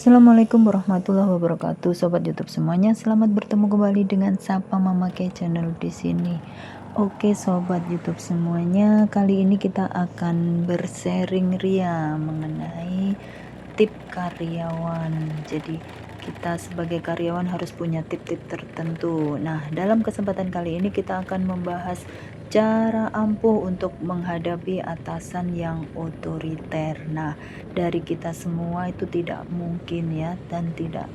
Assalamualaikum warahmatullahi wabarakatuh, sobat YouTube semuanya. Selamat bertemu kembali dengan Sapa Memakai Channel di sini. Oke, sobat YouTube semuanya, kali ini kita akan bersharing ria mengenai tip karyawan. Jadi kita sebagai karyawan harus punya tip-tip tertentu. Nah, dalam kesempatan kali ini kita akan membahas cara ampuh untuk menghadapi atasan yang otoriter. Nah, dari kita semua itu tidak mungkin ya, dan tidak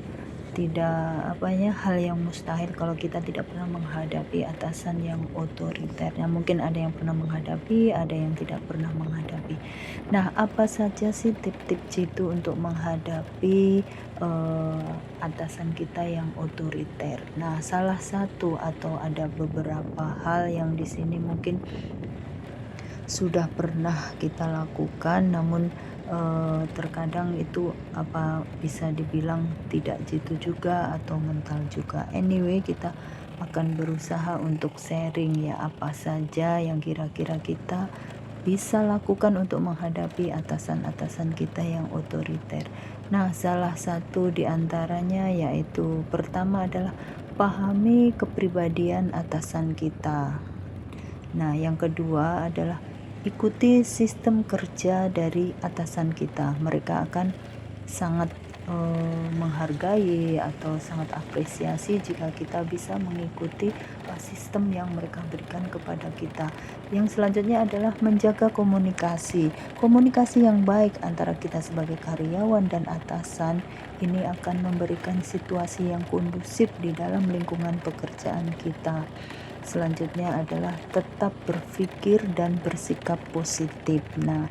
hal yang mustahil kalau kita tidak pernah menghadapi atasan yang otoriter. Nah, mungkin ada yang pernah menghadapi, ada yang tidak pernah menghadapi. Nah, apa saja sih tip-tip jitu untuk menghadapi atasan kita yang otoriter? Nah, salah satu atau ada beberapa hal yang di sini mungkin sudah pernah kita lakukan, namun terkadang itu bisa dibilang tidak jitu juga atau mental juga. Anyway, kita akan berusaha untuk sharing ya, apa saja yang kira-kira kita bisa lakukan untuk menghadapi atasan-atasan kita yang otoriter. Nah, salah satu di antaranya yaitu pertama adalah pahami kepribadian atasan kita. Nah, yang kedua adalah ikuti sistem kerja dari atasan kita. Mereka akan sangat menghargai atau sangat apresiasi jika kita bisa mengikuti sistem yang mereka berikan kepada kita. Yang selanjutnya adalah menjaga komunikasi. Komunikasi yang baik antara kita sebagai karyawan dan atasan ini akan memberikan situasi yang kondusif di dalam lingkungan pekerjaan kita. Selanjutnya adalah tetap berpikir dan bersikap positif. Nah,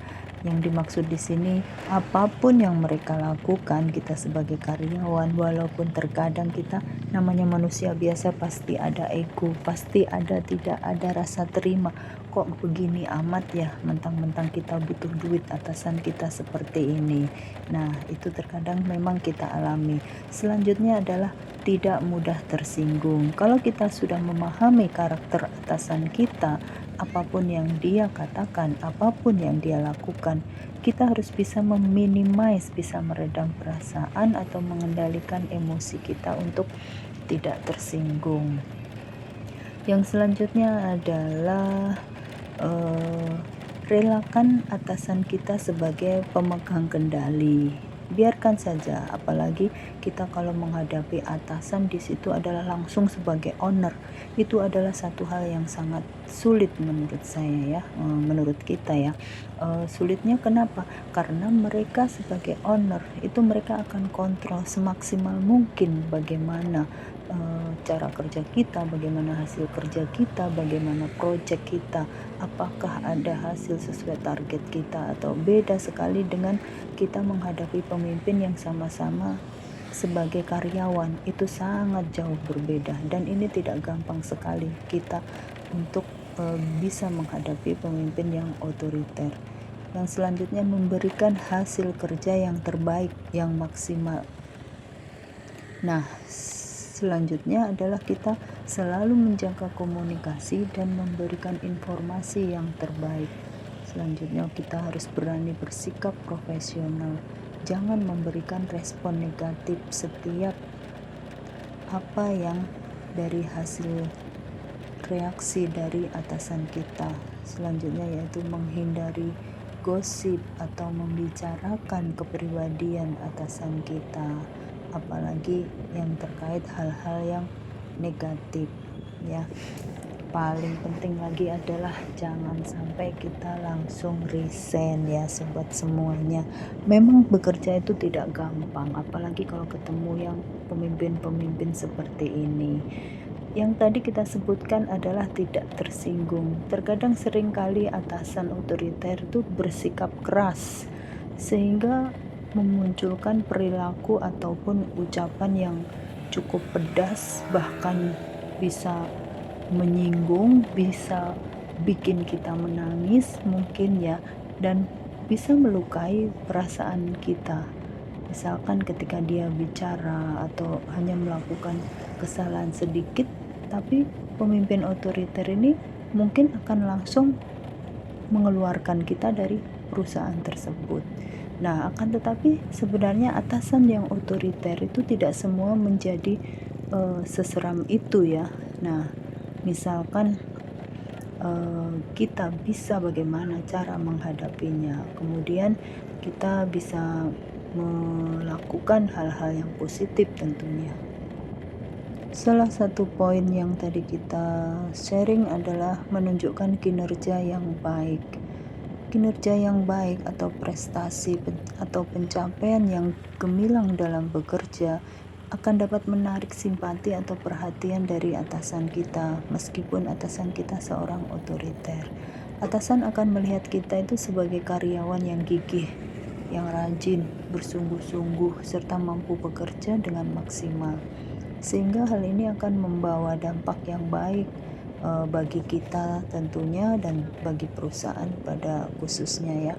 yang dimaksud di sini apapun yang mereka lakukan, kita sebagai karyawan, walaupun terkadang kita namanya manusia biasa, pasti ada ego, pasti tidak ada rasa terima. Kok begini amat ya, mentang-mentang kita butuh duit atasan kita seperti ini. Nah, itu terkadang memang kita alami. Selanjutnya adalah tidak mudah tersinggung. Kalau kita sudah memahami karakter atasan kita, apapun yang dia katakan, apapun yang dia lakukan, kita harus bisa bisa meredam perasaan atau mengendalikan emosi kita untuk tidak tersinggung. Yang selanjutnya adalah relakan atasan kita sebagai pemegang kendali. Biarkan saja, apalagi kita kalau menghadapi atasan di situ adalah langsung sebagai owner. Itu adalah satu hal yang sangat sulit menurut saya ya, menurut kita ya. Sulitnya kenapa? Karena mereka sebagai owner itu mereka akan kontrol semaksimal mungkin bagaimana cara kerja kita, bagaimana hasil kerja kita, bagaimana project kita, apakah ada hasil sesuai target kita atau beda sekali dengan kita menghadapi pemimpin yang sama-sama sebagai karyawan. Itu sangat jauh berbeda, dan ini tidak gampang sekali kita untuk bisa menghadapi pemimpin yang otoriter. Yang selanjutnya, memberikan hasil kerja yang terbaik, yang maksimal. Nah, selanjutnya adalah kita selalu menjaga komunikasi dan memberikan informasi yang terbaik. Selanjutnya, kita harus berani bersikap profesional. Jangan memberikan respon negatif setiap apa yang dari hasil reaksi dari atasan kita. Selanjutnya yaitu menghindari gosip atau membicarakan kepribadian atasan kita, apalagi yang terkait hal-hal yang negatif ya. Paling penting lagi adalah jangan sampai kita langsung resign ya, sobat semuanya. Memang bekerja itu tidak gampang, apalagi kalau ketemu yang pemimpin-pemimpin seperti ini. Yang tadi kita sebutkan adalah tidak tersinggung. Terkadang seringkali atasan otoriter itu bersikap keras sehingga memunculkan perilaku ataupun ucapan yang cukup pedas, bahkan bisa menyinggung, bisa bikin kita menangis mungkin ya, dan bisa melukai perasaan kita. Misalkan ketika dia bicara atau hanya melakukan kesalahan sedikit, tapi pemimpin otoriter ini mungkin akan langsung mengeluarkan kita dari perusahaan tersebut. Nah, akan tetapi sebenarnya atasan yang otoriter itu tidak semua menjadi seseram itu ya. Nah, misalkan kita bisa bagaimana cara menghadapinya, kemudian kita bisa melakukan hal-hal yang positif tentunya. Salah satu poin yang tadi kita sharing adalah menunjukkan kinerja yang baik. Kinerja yang baik atau prestasi atau pencapaian yang gemilang dalam bekerja akan dapat menarik simpati atau perhatian dari atasan kita, meskipun atasan kita seorang otoriter. Atasan akan melihat kita itu sebagai karyawan yang gigih, yang rajin, bersungguh-sungguh, serta mampu bekerja dengan maksimal. Sehingga hal ini akan membawa dampak yang baik bagi kita tentunya dan bagi perusahaan pada khususnya ya.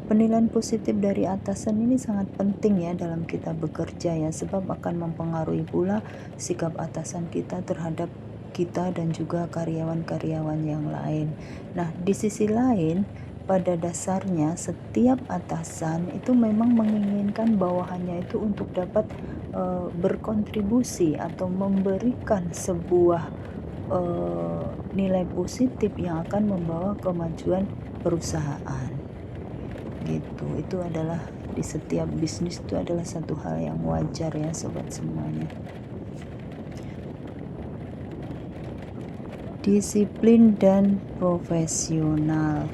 Penilaian positif dari atasan ini sangat penting ya dalam kita bekerja ya, sebab akan mempengaruhi pula sikap atasan kita terhadap kita dan juga karyawan-karyawan yang lain. Nah, di sisi lain, pada dasarnya setiap atasan itu memang menginginkan bawahannya itu untuk dapat berkontribusi atau memberikan sebuah nilai positif yang akan membawa kemajuan perusahaan gitu. Itu adalah di setiap bisnis itu adalah satu hal yang wajar ya sobat semuanya. Disiplin dan profesional.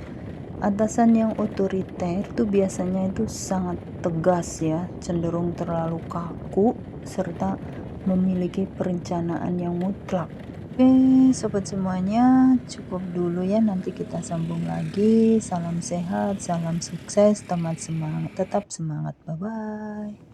Atasan yang otoriter itu biasanya itu sangat tegas ya, cenderung terlalu kaku serta memiliki perencanaan yang mutlak. Oke, sobat semuanya, cukup dulu ya. Nanti kita sambung lagi. Salam sehat, salam sukses, tetap semangat. Bye bye.